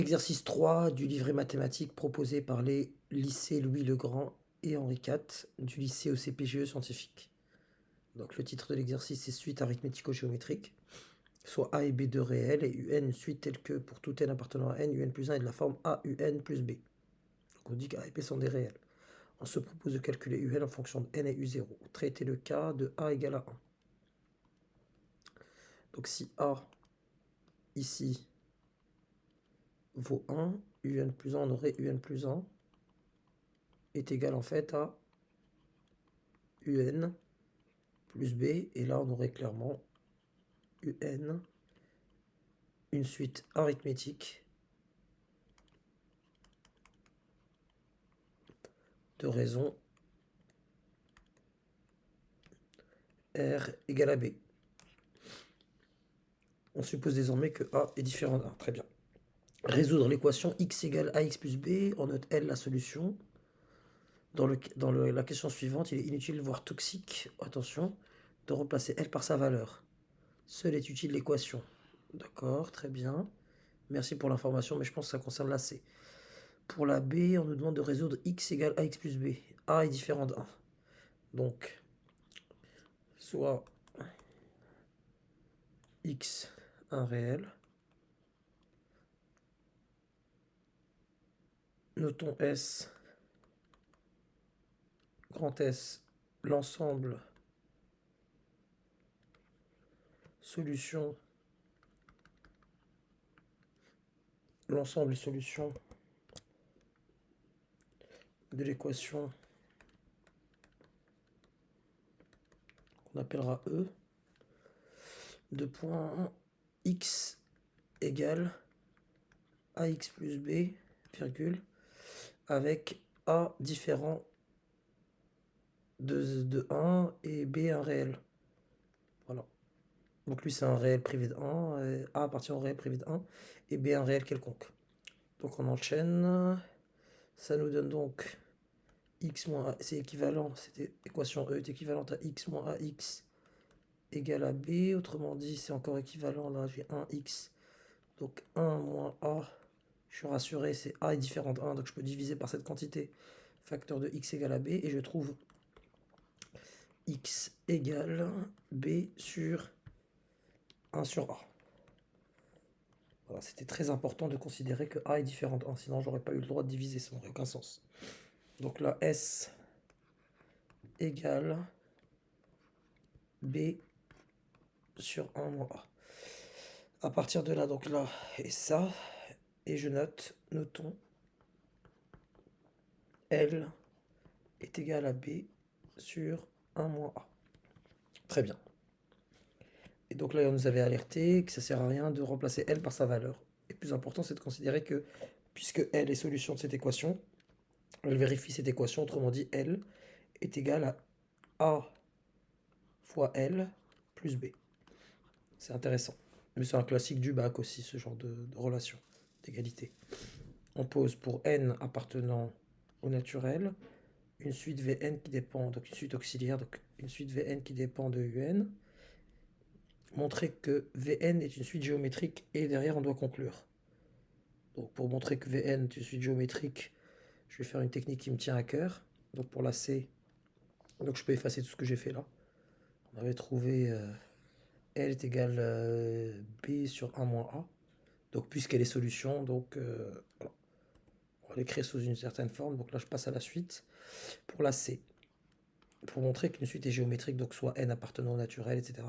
Exercice 3 du livret mathématique proposé par les lycées Louis le Grand et Henri IV du lycée ECPGE scientifique. Donc le titre de l'exercice est suite arithmético-géométrique, soit A et B deux réels et UN une suite telle que pour tout n appartenant à n, UN plus 1 est de la forme A UN plus B. Donc on dit qu'A et B sont des réels. On se propose de calculer UN en fonction de n et U0. Traiter le cas de A égale à 1. Donc si A ici vaut 1, UN plus 1, on aurait UN plus 1 est égal en fait à UN plus B, et là on aurait clairement UN, une suite arithmétique de raisons R égale à B. On suppose désormais que A est différent de 1. Très bien. Résoudre l'équation x égale ax plus b, on note L la solution. Dans la question suivante, il est inutile, voire toxique, attention, de remplacer L par sa valeur. Seule est utile l'équation. D'accord, très bien. Merci pour l'information, mais je pense que ça concerne la C. Pour la B, on nous demande de résoudre x égale ax plus b. A est différent de 1. Donc, soit x, un réel. Notons S, grand S, l'ensemble solution, l'ensemble solution de l'équation qu'on appellera E, de point x égale ax plus b, virgule, avec a différent de 1 et b un réel. Voilà. Donc lui c'est un réel privé de 1, a appartient au réel privé de 1, et b un réel quelconque. Donc on enchaîne, ça nous donne donc x moins a, c'est équivalent, cette équation E est équivalente à x moins ax égale à b, autrement dit c'est encore équivalent, là j'ai 1x, donc 1 moins a, je suis rassuré, c'est a est différent de 1, donc je peux diviser par cette quantité, facteur de x égale à b, et je trouve x égale b sur 1 sur a. Voilà, c'était très important de considérer que a est différent de 1, sinon j'aurais pas eu le droit de diviser, ça n'aurait aucun sens. Donc là, S égale B sur 1 moins A. À partir de là, donc là, et ça, et je note, notons, L est égal à B sur 1 moins A. Très bien. Et donc là, on nous avait alerté que ça ne sert à rien de remplacer L par sa valeur. Et plus important, c'est de considérer que, puisque L est solution de cette équation, elle vérifie cette équation, autrement dit, L est égal à A fois L plus B. C'est intéressant. Mais c'est un classique du bac aussi, ce genre de relation d'égalité. On pose pour n appartenant au naturel une suite Vn qui dépend, donc une suite auxiliaire, donc une suite Vn qui dépend de Un. Montrer que Vn est une suite géométrique et derrière on doit conclure. Donc pour montrer que Vn est une suite géométrique, je vais faire une technique qui me tient à cœur. Donc pour la C, donc je peux effacer tout ce que j'ai fait là. On avait trouvé L est égal B sur 1 moins A. Donc puisqu'elle est solution, donc voilà. On va l'écrire sous une certaine forme. Donc là je passe à la suite. Pour la C, pour montrer qu'une suite est géométrique, donc soit n appartenant au naturel, etc.,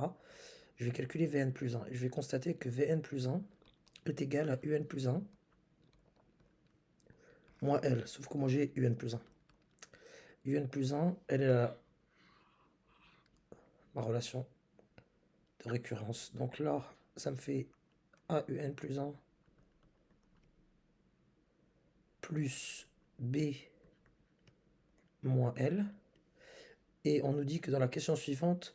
je vais calculer Vn plus 1. Et je vais constater que Vn plus 1 est égal à Un plus 1 moins L. Sauf que moi j'ai Un plus 1. Un plus 1, elle est ma relation de récurrence. Donc là, ça me fait AUN plus 1 plus B moins L. Et on nous dit que dans la question suivante,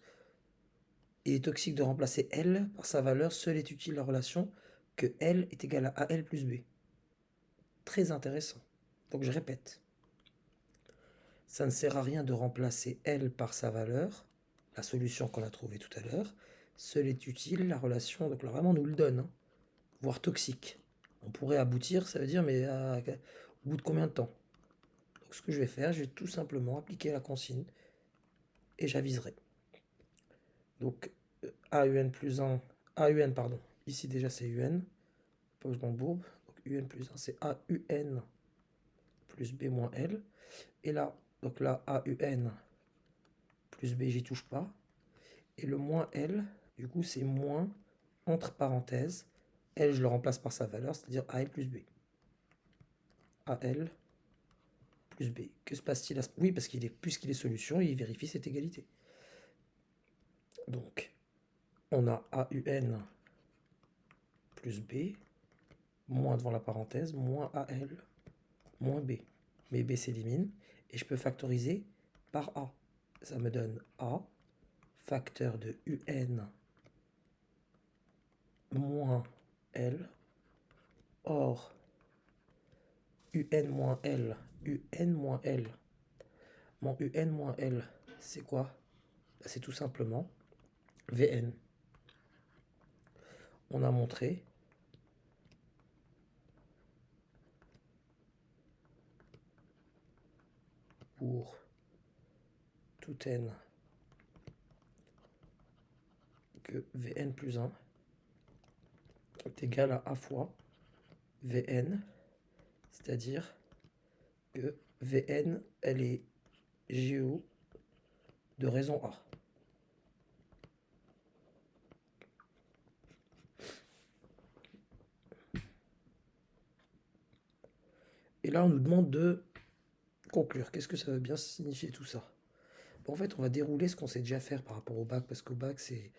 il est toxique de remplacer L par sa valeur. Seule est utile la relation que L est égal à AL plus B. Très intéressant. Donc je répète. Ça ne sert à rien de remplacer L par sa valeur, la solution qu'on a trouvée tout à l'heure. Seule est utile la relation, donc là vraiment on nous le donne, hein, voire toxique. On pourrait aboutir, ça veut dire, mais au bout de combien de temps? Donc ce que je vais faire, je vais tout simplement appliquer la consigne et j'aviserai. Donc AUN plus 1, AUN pardon, ici déjà c'est UN, pas que je m'embourbe, donc UN plus 1 c'est AUN plus B moins L, et là, donc là AUN plus B j'y touche pas, et le moins L, du coup c'est moins, entre parenthèses, L je le remplace par sa valeur, c'est-à-dire AL plus B. AL plus B. Que se passe-t-il à ce... Oui, parce puisqu'il est solution, il vérifie cette égalité. Donc, on a AUN plus B, moins devant la parenthèse, moins AL, moins B. Mais B s'élimine, et je peux factoriser par A. Ça me donne A, facteur de UN moins L, or UN moins L, UN moins L. Mon UN moins L, c'est quoi? C'est tout simplement VN. On a montré pour tout n que Vn plus 1 est égal à A fois Vn, c'est-à-dire que Vn, elle est GO de raison A. Et là, on nous demande de conclure. Qu'est-ce que ça veut bien signifier tout ça? Bon, en fait, on va dérouler ce qu'on sait déjà faire par rapport au bac, parce qu'au bac, c'est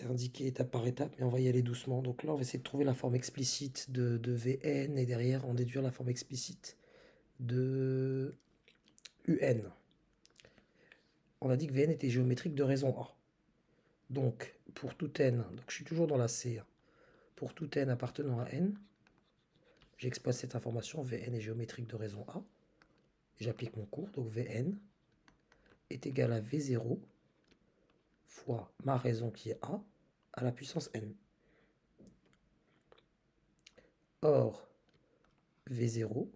indiqué étape par étape, mais on va y aller doucement. Donc là, on va essayer de trouver la forme explicite de Vn, et derrière, en déduire la forme explicite de UN. On a dit que Vn était géométrique de raison A. Donc, pour tout n, donc je suis toujours dans la C, pour tout n appartenant à n, j'exploite cette information, Vn est géométrique de raison A, et j'applique mon cours, donc Vn est égal à V0 fois ma raison qui est A à la puissance n. Or, V0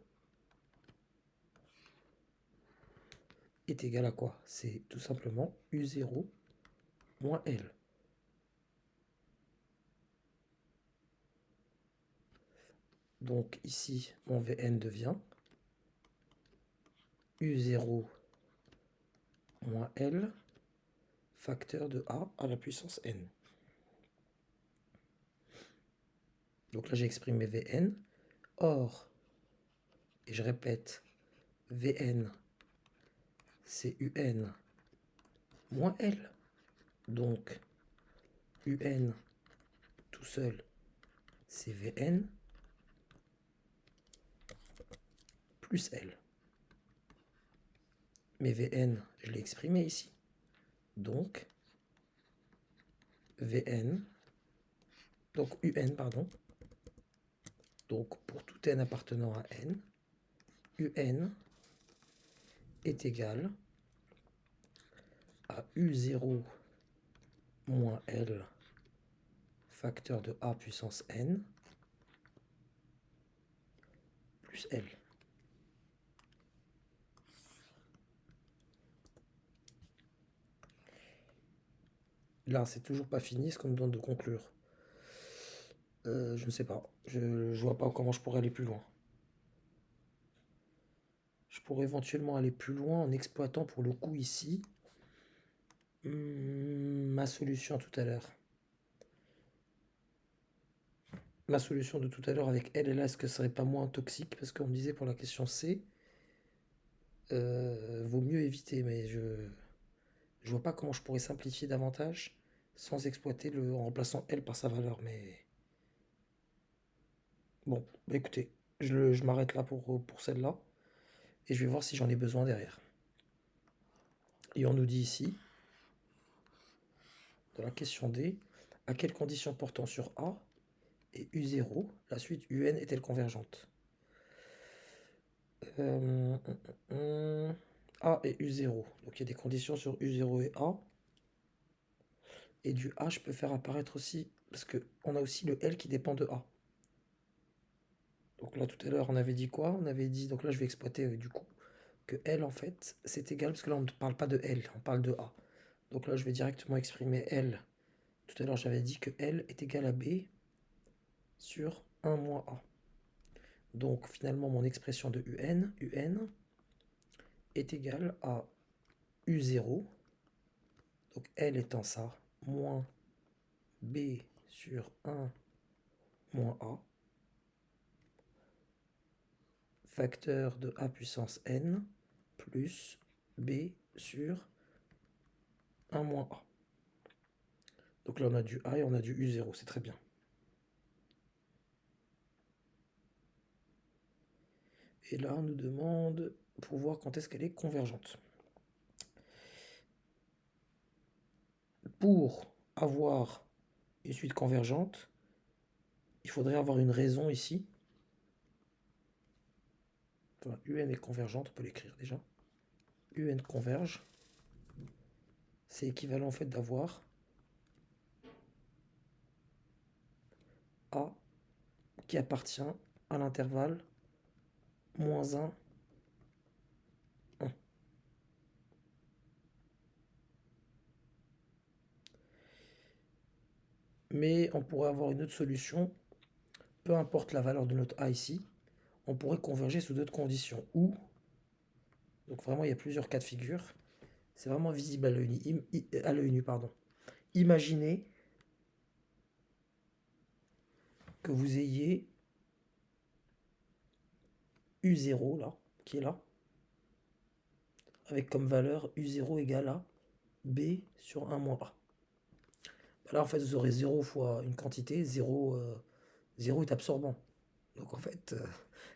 est égal à quoi? C'est tout simplement U0 moins L. Donc ici, mon Vn devient U0 moins L facteur de A à la puissance n. Donc là, j'ai exprimé Vn. Or, et je répète, Vn, c'est Un moins L. Donc, Un tout seul, c'est Vn plus L. Mais Vn, je l'ai exprimé ici. Donc, Vn, donc Un, pardon. Donc, pour tout n appartenant à n, Un est égal à U0 moins L facteur de A puissance n plus L. Là, c'est toujours pas fini, ce qu'on me demande de conclure. Je ne sais pas. Je vois pas comment je pourrais aller plus loin. Je pourrais éventuellement aller plus loin en exploitant pour le coup ici ma solution tout à l'heure. Ma solution de tout à l'heure avec L et là, est-ce que ce serait pas moins toxique? Parce qu'on me disait pour la question C, vaut mieux éviter, mais je vois pas comment je pourrais simplifier davantage sans exploiter en remplaçant L par sa valeur. Mais bon, bah écoutez, je m'arrête là pour celle-là et je vais voir si j'en ai besoin derrière. Et on nous dit ici, dans la question D, à quelles conditions portant sur A et U0, la suite UN est-elle convergente? A et U0. Donc il y a des conditions sur U0 et A. Et du A, je peux faire apparaître aussi, parce qu'on a aussi le L qui dépend de A. Donc là, tout à l'heure, on avait dit quoi? On avait dit, donc là, je vais exploiter du coup, que L, en fait, c'est égal, parce que là, on ne parle pas de L, on parle de A. Donc là, je vais directement exprimer L. Tout à l'heure, j'avais dit que L est égal à B sur 1 moins A. Donc finalement, mon expression de UN est égale à U0, donc L étant ça, moins B sur 1 moins A, facteur de A puissance N, plus B sur 1 moins A. Donc là, on a du A et on a du U0, c'est très bien. Et là, on nous demande pour voir quand est-ce qu'elle est convergente. Pour avoir une suite convergente, il faudrait avoir une raison ici. Enfin, UN est convergente, on peut l'écrire déjà. UN converge. C'est équivalent en fait d'avoir A qui appartient à l'intervalle moins 1, 1. Mais on pourrait avoir une autre solution, peu importe la valeur de notre A ici, on pourrait converger sous d'autres conditions. Ou, donc vraiment il y a plusieurs cas de figure, c'est vraiment visible à l'œil nu, pardon. Imaginez que vous ayez U0 là, qui est là, avec comme valeur U0 égale à B sur 1 moins A. Là en fait vous aurez 0 fois une quantité, 0, 0 est absorbant. Donc en fait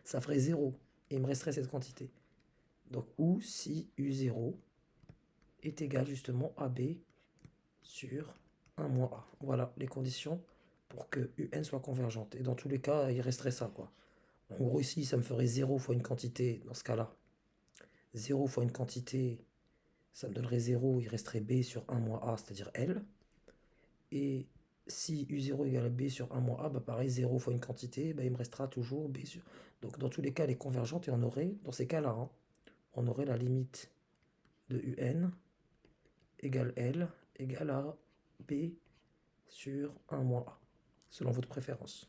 ça ferait 0 et il me resterait cette quantité. Donc ou si U0 est égal justement à B sur 1 moins A. Voilà les conditions pour que UN soit convergente. Et dans tous les cas, il resterait ça, quoi. En gros, ici, ça me ferait 0 fois une quantité, dans ce cas-là. 0 fois une quantité, ça me donnerait 0, il resterait B sur 1 moins A, c'est-à-dire L. Et si U0 égale à B sur 1 moins A, bah pareil, 0 fois une quantité, bah il me restera toujours B sur... Donc dans tous les cas, elle est convergente et on aurait, dans ces cas-là, hein, on aurait la limite de UN égale L égale à B sur 1 moins A, selon votre préférence.